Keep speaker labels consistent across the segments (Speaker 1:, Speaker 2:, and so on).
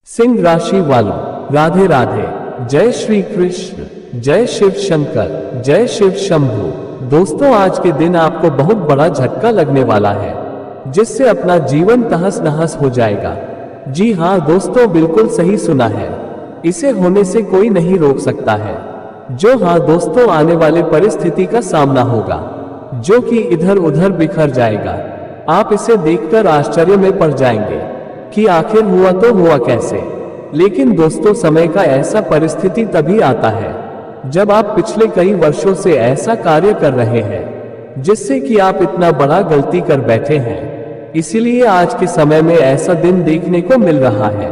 Speaker 1: सिंह राशि वालों, राधे राधे। जय श्री कृष्ण, जय शिव शंकर, जय शिव शंभु। दोस्तों, आज के दिन आपको बहुत बड़ा झटका लगने वाला है, जिससे अपना जीवन तहस नहस हो जाएगा। जी हाँ दोस्तों, बिल्कुल सही सुना है। इसे होने से कोई नहीं रोक सकता है। जो हाँ दोस्तों, आने वाले परिस्थिति का सामना होगा, जो कि इधर उधर बिखर जाएगा। आप इसे देखकर आश्चर्य में पड़ जाएंगे कि आखिर हुआ तो हुआ कैसे। लेकिन दोस्तों, समय का ऐसा परिस्थिति तभी आता है जब आप पिछले कई वर्षों से ऐसा कार्य कर रहे हैं जिससे कि आप इतना बड़ा गलती कर बैठे हैं। इसीलिए आज के समय में ऐसा दिन देखने को मिल रहा है।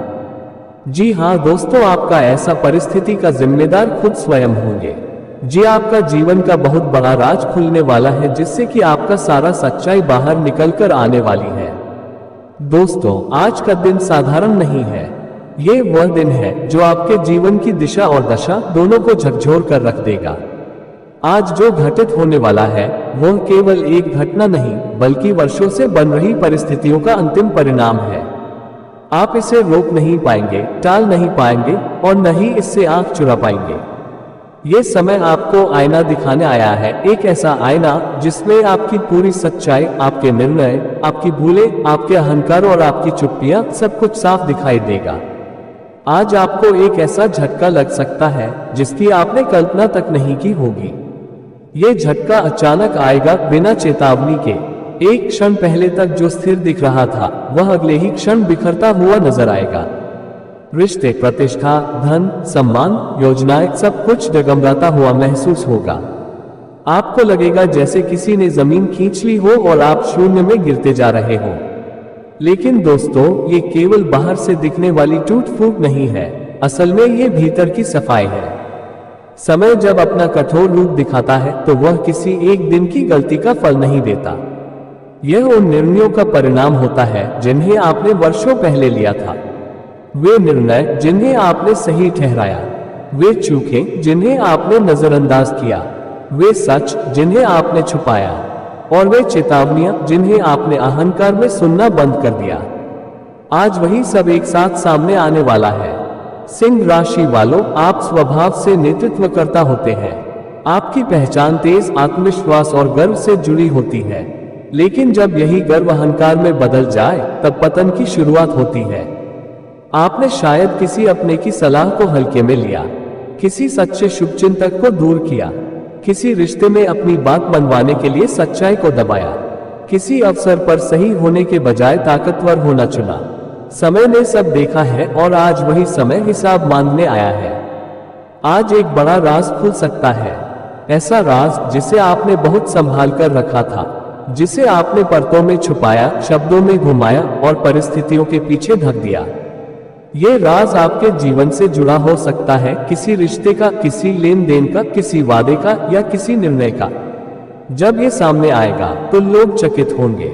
Speaker 1: जी हाँ दोस्तों, आपका ऐसा परिस्थिति का जिम्मेदार खुद स्वयं होंगे। जी, आपका जीवन का बहुत बड़ा राज खुलने वाला है, जिससे कि आपका सारा सच्चाई बाहर निकलकर आने वाली है। दोस्तों, आज का दिन साधारण नहीं है। ये वह दिन है जो आपके जीवन की दिशा और दशा दोनों को झकझोर कर रख देगा। आज जो घटित होने वाला है वह केवल एक घटना नहीं, बल्कि वर्षों से बन रही परिस्थितियों का अंतिम परिणाम है। आप इसे रोक नहीं पाएंगे, टाल नहीं पाएंगे और न ही इससे आंख चुरा पाएंगे। ये समय आपको आईना दिखाने आया है, एक ऐसा आईना जिसमें आपकी पूरी सच्चाई, आपके निर्णय, आपकी भूलें, आपके अहंकार और आपकी चुप्पियां सब कुछ साफ दिखाई देगा। आज आपको एक ऐसा झटका लग सकता है जिसकी आपने कल्पना तक नहीं की होगी। ये झटका अचानक आएगा, बिना चेतावनी के। एक क्षण पहले तक जो स्थिर दिख रहा था वह अगले ही क्षण बिखरता हुआ नजर आएगा। रिश्ते, प्रतिष्ठा, धन, सम्मान, योजनाएं, सब कुछ डगमगाता हुआ महसूस होगा। आपको लगेगा जैसे किसी ने जमीन खींच ली हो और आप शून्य में गिरते जा रहे हो। लेकिन दोस्तों, ये केवल बाहर से दिखने वाली टूट फूट नहीं है, असल में ये भीतर की सफाई है। समय जब अपना कठोर रूप दिखाता है तो वह किसी एक दिन की गलती का फल नहीं देता। यह उन निर्णयों का परिणाम होता है जिन्हें आपने वर्षों पहले लिया था। वे निर्णय जिन्हें आपने सही ठहराया, वे चूकें जिन्हें आपने नजरअंदाज किया, वे सच जिन्हें आपने छुपाया और वे चेतावनियां जिन्हें आपने अहंकार में सुनना बंद कर दिया। आज वही सब एक साथ सामने आने वाला है। सिंह राशि वालों, आप स्वभाव से नेतृत्वकर्ता होते हैं। आपकी पहचान तेज आत्मविश्वास और गर्व से जुड़ी होती है। लेकिन जब यही गर्व अहंकार में बदल जाए तब पतन की शुरुआत होती है। आपने शायद किसी अपने की सलाह को हल्के में लिया, किसी सच्चे शुभचिंतक को दूर किया, किसी रिश्ते में अपनी बात मनवाने के लिए सच्चाई को दबाया, किसी अवसर पर सही होने के बजाय ताकतवर होना चुना। समय ने सब देखा है और आज वही समय हिसाब मांगने आया है। आज एक बड़ा राज खुल सकता है, ऐसा राज जिसे आपने बहुत संभाल कर रखा था, जिसे आपने परतों में छुपाया, शब्दों में घुमाया और परिस्थितियों के पीछे ढक दिया। ये राज आपके जीवन से जुड़ा हो सकता है, किसी रिश्ते का, किसी लेन देन का, किसी वादे का या किसी निर्णय का। जब ये सामने आएगा तो लोग चकित होंगे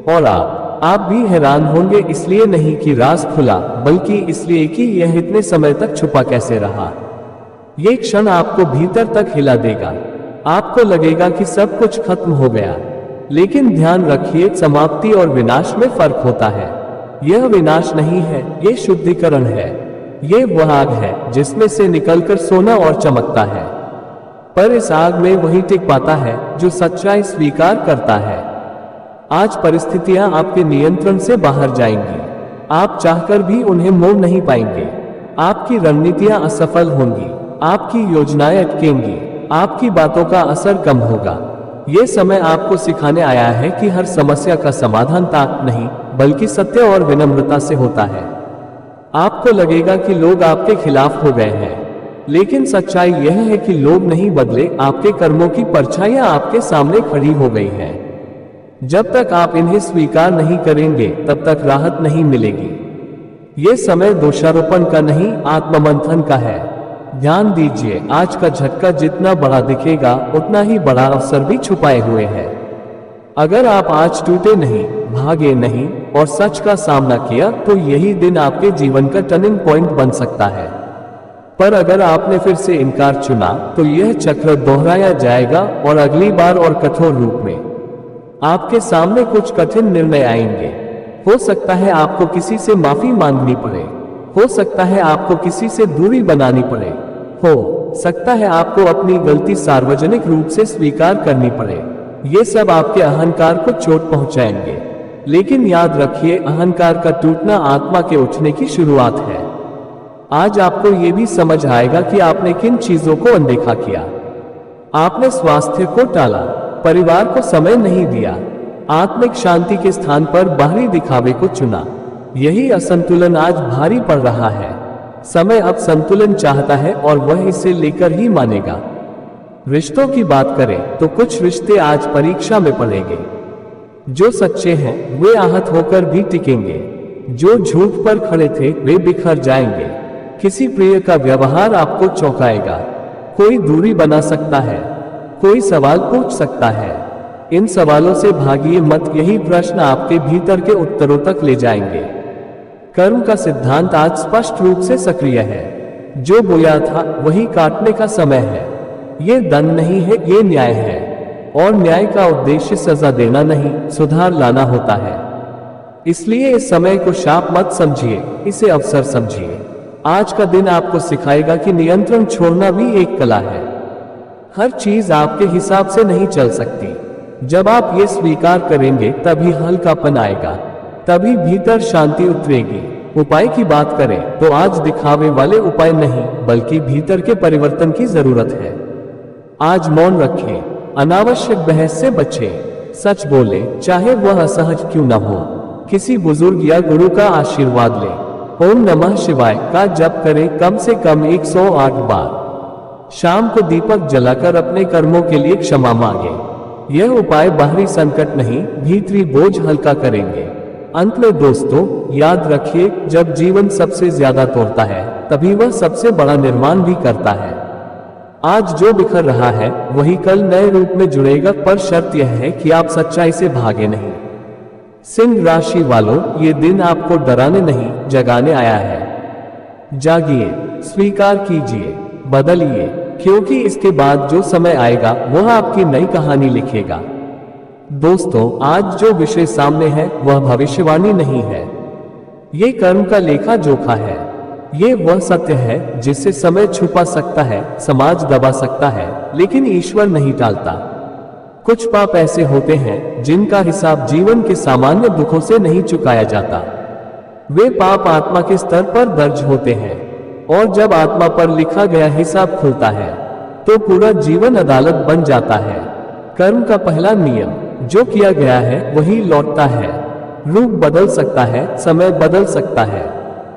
Speaker 1: और आप भी हैरान होंगे, इसलिए नहीं कि राज खुला, बल्कि इसलिए कि यह इतने समय तक छुपा कैसे रहा। ये क्षण आपको भीतर तक हिला देगा। आपको लगेगा कि सब कुछ खत्म हो गया, लेकिन ध्यान रखिए, समाप्ति और विनाश में फर्क होता है। यह विनाश नहीं है, ये शुद्धिकरण है। ये वह आग है जिसमें से निकलकर सोना और चमकता है। पर इस आग में वही टिक पाता है जो सच्चाई स्वीकार करता है। आज परिस्थितियां आपके नियंत्रण से बाहर जाएंगी। आप चाहकर भी उन्हें मोड़ नहीं पाएंगे। आपकी रणनीतियां असफल होंगी, आपकी योजनाएं अटकेंगी, आपकी बातों का असर कम होगा। ये समय आपको सिखाने आया है कि हर समस्या का समाधान ताक नहीं, बल्कि सत्य और विनम्रता से होता है। आपको लगेगा कि लोग आपके खिलाफ हो गए हैं, लेकिन सच्चाई यह है कि लोग नहीं बदले, आपके कर्मों की परछाइयां आपके सामने खड़ी हो गई हैं। जब तक आप इन्हें स्वीकार नहीं करेंगे तब तक राहत नहीं मिलेगी। ये समय दोषारोपण का नहीं, आत्ममंथन का है। ध्यान दीजिए, आज का झटका जितना बड़ा दिखेगा उतना ही बड़ा अवसर भी छुपाए हुए है। अगर आप आज टूटे नहीं, भागे नहीं और सच का सामना किया तो यही दिन आपके जीवन का टर्निंग पॉइंट बन सकता है। पर अगर आपने फिर से इनकार चुना तो यह चक्र दोहराया जाएगा और अगली बार और कठोर रूप में आपके सामने कुछ कठिन निर्णय आएंगे। हो सकता है आपको किसी से माफी मांगनी पड़े, हो सकता है आपको किसी से दूरी बनानी पड़े, हो सकता है आपको अपनी गलती सार्वजनिक रूप से स्वीकार करनी पड़े। ये सब आपके अहंकार को चोट पहुंचाएंगे, लेकिन याद रखिए, अहंकार का टूटना आत्मा के उठने की शुरुआत है। आज आपको यह भी समझ आएगा कि आपने किन चीजों को अनदेखा किया। आपने स्वास्थ्य को टाला, परिवार को समय नहीं दिया, आत्मिक शांति के स्थान पर बाहरी दिखावे को चुना। यही असंतुलन आज भारी पड़ रहा है। समय अब संतुलन चाहता है और वह इसे लेकर ही मानेगा। रिश्तों की बात करें तो कुछ रिश्ते आज परीक्षा में पड़ेंगे। जो सच्चे हैं वे आहत होकर भी टिकेंगे, जो झूठ पर खड़े थे वे बिखर जाएंगे। किसी प्रिय का व्यवहार आपको चौंकाएगा। कोई दूरी बना सकता है, कोई सवाल पूछ सकता है। इन सवालों से भागिए मत, यही प्रश्न आपके भीतर के उत्तरों तक ले जाएंगे। कर्म का सिद्धांत आज स्पष्ट रूप से सक्रिय है। जो बोया था वही काटने का समय है। ये दंड नहीं है, ये न्याय है। और न्याय का उद्देश्य सजा देना नहीं, सुधार लाना होता है। इसलिए इस समय को शाप मत समझिए, इसे अवसर समझिए। आज का दिन आपको सिखाएगा कि नियंत्रण छोड़ना भी एक कला है। हर चीज आपके हिसाब से नहीं चल सकती। जब आप ये स्वीकार करेंगे तभी हल्कापन आएगा, तभी भीतर शांति उतरेगी। उपाय की बात करें तो आज दिखावे वाले उपाय नहीं, बल्कि भीतर के परिवर्तन की जरूरत है। आज मौन रखें, अनावश्यक बहस से बचें, सच बोले चाहे वह असहज क्यों न हो। किसी बुजुर्ग या गुरु का आशीर्वाद लें। ओम नमः शिवाय का जप करें कम से कम 108 बार। शाम को दीपक जलाकर अपने कर्मों के लिए क्षमा मांगे। यह उपाय बाहरी संकट नहीं, भीतरी बोझ हल्का करेंगे। अंत में दोस्तों याद रखिए, जब जीवन सबसे ज्यादा तोड़ता है तभी वह सबसे बड़ा निर्माण भी करता है। आज जो बिखर रहा है वही कल नए रूप में जुड़ेगा, पर शर्त यह है कि आप सच्चाई से भागे नहीं। सिंह राशि वालों, ये दिन आपको डराने नहीं जगाने आया है। जागिए, स्वीकार कीजिए, बदलिए, क्योंकि इसके बाद जो समय आएगा वह आपकी नई कहानी लिखेगा। दोस्तों आज जो विषय सामने है वह भविष्यवाणी नहीं है, ये कर्म का लेखा जोखा है। ये वह सत्य है जिसे समय छुपा सकता है, समाज दबा सकता है, लेकिन ईश्वर नहीं टालता। कुछ पाप ऐसे होते हैं जिनका हिसाब जीवन के सामान्य दुखों से नहीं चुकाया जाता। वे पाप आत्मा के स्तर पर दर्ज होते हैं, और जब आत्मा पर लिखा गया हिसाब खुलता है तो पूरा जीवन अदालत बन जाता है। कर्म का पहला नियम, जो किया गया है वही लौटता है। रूप बदल सकता है, समय बदल सकता है,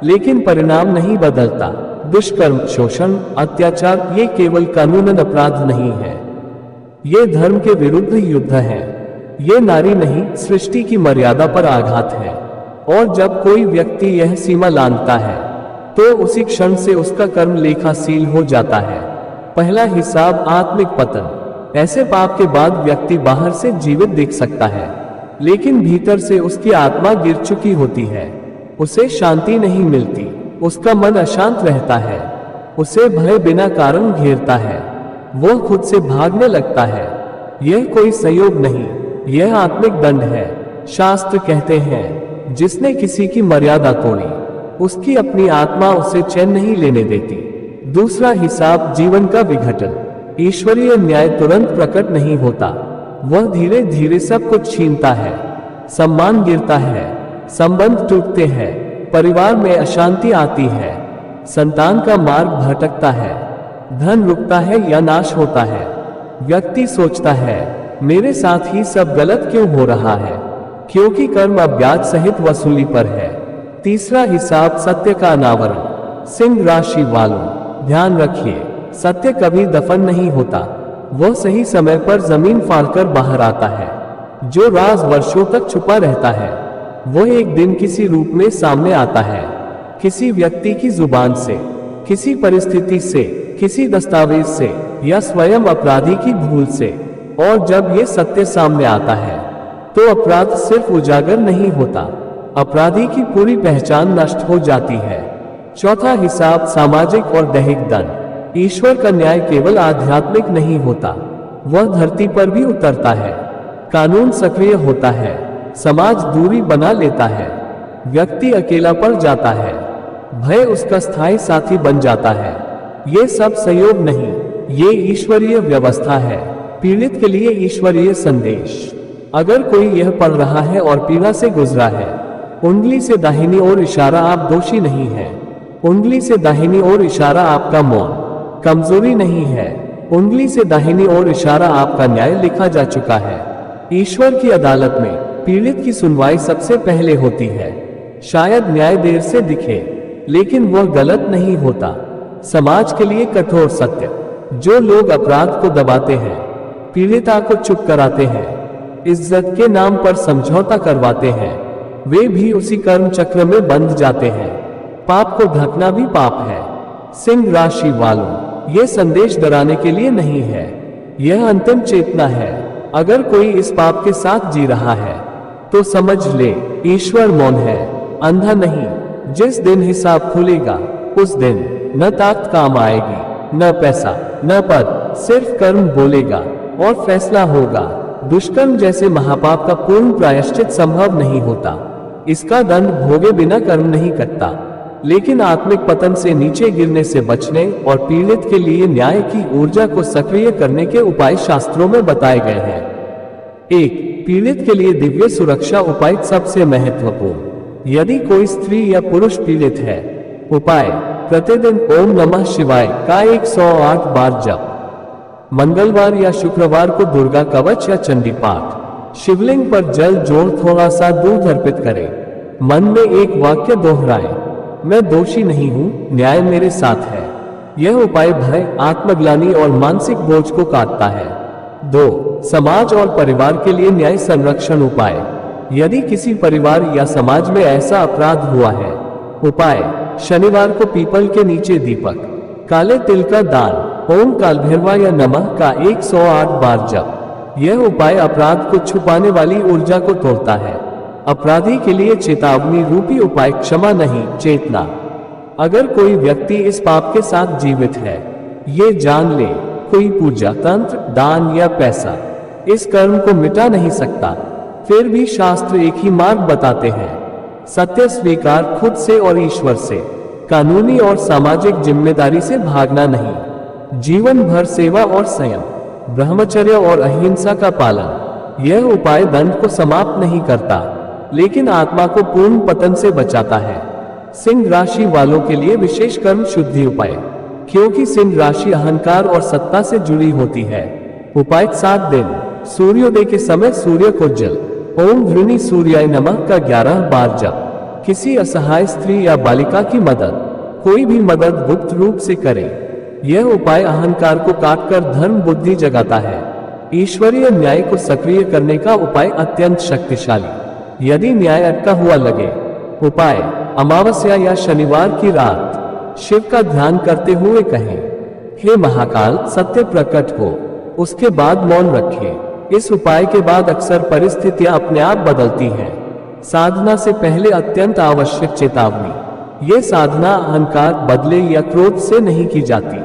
Speaker 1: लेकिन परिणाम नहीं बदलता। दुष्कर्म, शोषण, अत्याचार ये केवल कानूनन अपराध नहीं है, ये धर्म के विरुद्ध युद्ध है। ये नारी नहीं, सृष्टि की मर्यादा पर आघात है। और जब कोई व्यक्ति यह सीमा लांघता है तो उसी क्षण से उसका कर्म लेखा सील हो जाता है। पहला हिसाब, आत्मिक पतन। ऐसे पाप के बाद व्यक्ति बाहर से जीवित दिख सकता है, लेकिन भीतर से उसकी आत्मा गिर चुकी होती है। उसे शांति नहीं मिलती, उसका मन अशांत रहता है, उसे भय बिना कारण घेरता है, वह खुद से भागने लगता है। यह कोई संयोग नहीं, यह आत्मिक दंड है। शास्त्र कहते हैं, जिसने किसी की मर्यादा तोड़ी उसकी अपनी आत्मा उसे चैन नहीं लेने देती। दूसरा हिसाब, जीवन का विघटन। ईश्वरीय न्याय तुरंत प्रकट नहीं होता, वह धीरे धीरे सब कुछ छीनता है। सम्मान गिरता है, संबंध टूटते हैं, परिवार में अशांति आती है, संतान का मार्ग भटकता है, धन रुकता है या नाश होता है। व्यक्ति सोचता है, मेरे साथ ही सब गलत क्यों हो रहा है, क्योंकि कर्म अब ब्याज सहित वसूली पर है। तीसरा हिसाब, सत्य का अनावरण। सिंह राशि वालों ध्यान रखिए, सत्य कभी दफन नहीं होता, वह सही समय पर जमीन फाड़कर बाहर आता है। जो राज वर्षों तक छुपा रहता है वह एक दिन किसी रूप में सामने आता है, किसी व्यक्ति की जुबान से, किसी परिस्थिति से, किसी दस्तावेज से, या स्वयं अपराधी की भूल से। और जब ये सत्य सामने आता है तो अपराध सिर्फ उजागर नहीं होता, अपराधी की पूरी पहचान नष्ट हो जाती है। चौथा हिसाब, सामाजिक और दैहिक दंड। ईश्वर का न्याय केवल आध्यात्मिक नहीं होता, वह धरती पर भी उतरता है। कानून सक्रिय होता है, समाज दूरी बना लेता है, व्यक्ति अकेला पड़ जाता है। भय उसका स्थायी साथी बन जाता है। ये सब संयोग नहीं, ये ईश्वरीय व्यवस्था है। पीड़ित के लिए ईश्वरीय संदेश। अगर कोई यह पढ़ रहा है और पीड़ा से गुजरा है, उंगली से दाहिनी ओर इशारा आप दोषी नहीं है। उंगली से दाहिनी ओर इशारा आपका मौन कमजोरी नहीं है। उंगली से दाहिनी ओर इशारा आपका न्याय लिखा जा चुका है। ईश्वर की अदालत में पीड़ित की सुनवाई सबसे पहले होती है। शायद न्याय देर से दिखे, लेकिन वह गलत नहीं होता। समाज के लिए कठोर सत्य, जो लोग अपराध को दबाते हैं, पीड़िता को चुप कराते हैं, इज्जत के नाम पर समझौता करवाते हैं, वे भी उसी कर्म चक्र में बंध जाते हैं। पाप को ढकना भी पाप है। सिंह राशि वालों, ये संदेश डराने के लिए नहीं है, यह अंतिम चेतना है। अगर कोई इस पाप के साथ जी रहा है तो समझ ले, ईश्वर मौन है, अंधा नहीं। जिस दिन हिसाब खुलेगा उस दिन न ताकत काम आएगी, न पैसा, न पद, सिर्फ कर्म बोलेगा और फैसला होगा। दुष्कर्म जैसे महापाप का पूर्ण प्रायश्चित संभव नहीं होता। इसका दंड भोगे बिना कर्म नहीं करता, लेकिन आत्मिक पतन से नीचे गिरने से बचने और पीड़ित के लिए न्याय की ऊर्जा को सक्रिय करने के उपाय शास्त्रों में बताए गए हैं। 1. पीड़ित के लिए दिव्य सुरक्षा उपाय सबसे महत्वपूर्ण। यदि कोई स्त्री या पुरुष पीड़ित है, उपाय: प्रतिदिन ओम नमः शिवाय का 108 बार जप। मंगलवार या शुक्रवार को दुर्गा कवच या चंडी पाठ। शिवलिंग पर जल जोड़ थोड़ा सा दूध अर्पित करें। मन में एक वाक्य दोहराएं: मैं दोषी नहीं हूं, न्याय मेरे साथ है। यह उपाय भय, आत्मग्लानि और मानसिक बोझ को काटता है। 2. समाज और परिवार के लिए न्याय संरक्षण उपाय। यदि किसी परिवार या समाज में ऐसा अपराध हुआ है, उपाय: शनिवार को पीपल के नीचे दीपक, काले तिल का दान, ओम कालभैरवाय नमः का 108 बार जप। यह उपाय अपराध को छुपाने वाली ऊर्जा को तोड़ता है। अपराधी के लिए चेतावनी रूपी उपाय: क्षमा नहीं, चेतना। अगर कोई व्यक्ति इस पाप के साथ जीवित है, ये जान ले, कोई पूजा, तंत्र, दान या पैसा इस कर्म को मिटा नहीं सकता। फिर भी शास्त्र एक ही मार्ग बताते हैं: सत्य स्वीकार, खुद से और ईश्वर से। कानूनी और सामाजिक जिम्मेदारी से भागना नहीं। जीवन भर सेवा और संयम, ब्रह्मचर्य और अहिंसा का पालन। यह उपाय दंड को समाप्त नहीं करता, लेकिन आत्मा को पूर्ण पतन से बचाता है। सिंह राशि वालों के लिए विशेष कर्म शुद्धि उपाय। क्योंकि सिंह राशि अहंकार और सत्ता से जुड़ी होती है। उपाय: 7 दिन सूर्योदय के समय सूर्य को जल, ओम घृणी सूर्याय नमः का 11 बार जप। किसी असहाय स्त्री या बालिका की मदद, कोई भी मदद गुप्त रूप से करे। यह उपाय अहंकार को काटकर धर्म बुद्धि जगाता है। ईश्वरीय न्याय को सक्रिय करने का उपाय अत्यंत शक्तिशाली। यदि न्याय अटका हुआ लगे, उपाय: अमावस्या या शनिवार की रात शिव का ध्यान करते हुए कहें: हे महाकाल, सत्य प्रकट हो। उसके बाद मौन रखें। इस उपाय के बाद अक्सर परिस्थितियां अपने आप बदलती हैं। साधना से पहले अत्यंत आवश्यक चेतावनी: ये साधना अहंकार, बदले या क्रोध से नहीं की जाती।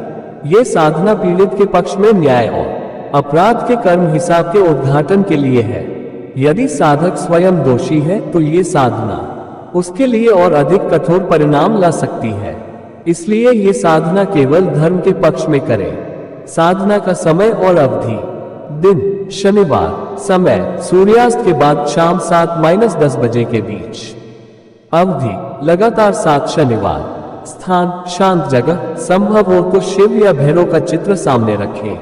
Speaker 1: ये साधना पीड़ित के पक्ष में न्याय और अपराध के कर्म हिसाब के उद्घाटन के लिए है। यदि साधक स्वयं दोषी है तो ये साधना उसके लिए और अधिक कठोर परिणाम ला सकती है। इसलिए ये साधना केवल धर्म के पक्ष में करें। साधना का समय और अवधि: दिन शनिवार, समय सूर्यास्त के बाद शाम 7-10 बजे के बीच। अवधि: लगातार 7 शनिवार। स्थान: शांत जगह, संभव हो तो शिव या भैरव का चित्र सामने रखें।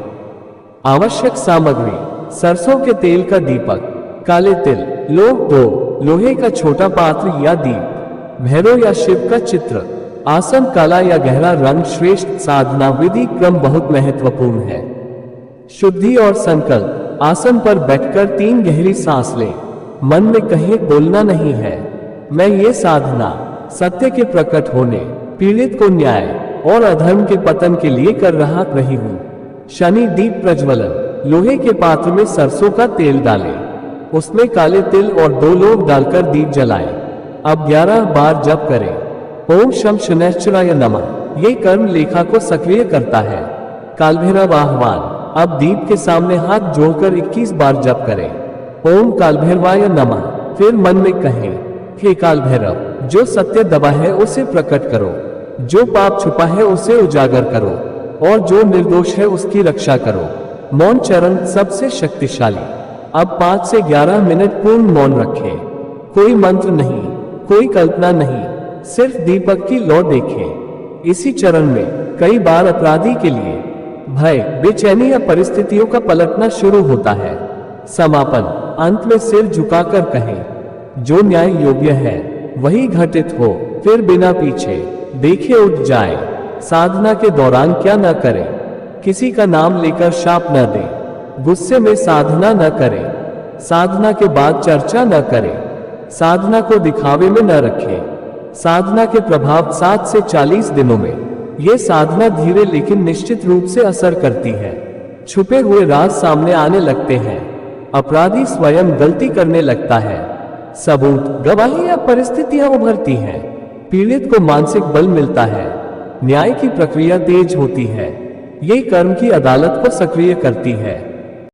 Speaker 1: आवश्यक सामग्री: सरसों के तेल का दीपक, काले तिल, लोग 2, लोहे का छोटा पात्र या दीप, भैरव या शिव का चित्र। आसन: काला या गहरा रंग श्रेष्ठ। साधना विधि क्रम बहुत महत्वपूर्ण है। शुद्धि और संकल्प: आसन पर बैठकर 3 गहरी सांस लें। मन में कहीं बोलना नहीं है, मैं ये साधना सत्य के प्रकट होने, पीड़ित को न्याय और अधर्म के पतन के लिए कर रही हूँ। शनि दीप प्रज्वलन: लोहे के पात्र में सरसों का तेल डालें, उसमें काले तिल और 2 लौंग डालकर दीप जलाएं। अब 11 बार जप करें। ओम शम शनैश्चराय नमः। ये कर्म लेखा को सक्रिय करता है। कालभैरव आह्वान: अब दीप के सामने हाथ जोड़कर 21 बार जप करें। ओम कालभैरवाय नमः। फिर मन में कहें: हे काल भैरव, जो सत्य दबा है उसे प्रकट करो, जो पाप छुपा है उसे उजागर करो, और जो निर्दोष है उसकी रक्षा करो। मौन चरण सबसे शक्तिशाली। अब 5 से 11 मिनट पूर्ण मौन रखें। कोई मंत्र नहीं, कोई कल्पना नहीं, सिर्फ दीपक की लौ देखें। इसी चरण में कई बार अपराधी के लिए भय, बेचैनी या परिस्थितियों का पलटना शुरू होता है। समापन। अंत में सिर झुकाकर कहें, जो न्याय योग्य है वही घटित हो, फिर बिना पीछे देखे उठ जाए। साधना के दौरान क्या न करें? किसी का नाम लेकर शाप न दें, गुस्से में साधना न करें, साधना के बाद चर्चा न करें, साधना को दिखावे में न रखें। साधना के प्रभाव 7 से 40 दिनों में यह साधना धीरे लेकिन निश्चित रूप से असर करती है। छुपे हुए राज सामने आने लगते हैं, अपराधी स्वयं गलती करने लगता है, सबूत, गवाही या परिस्थितियां उभरती हैं, पीड़ित को मानसिक बल मिलता है, न्याय की प्रक्रिया तेज होती है, ये कर्म की अदालत को सक्रिय करती है।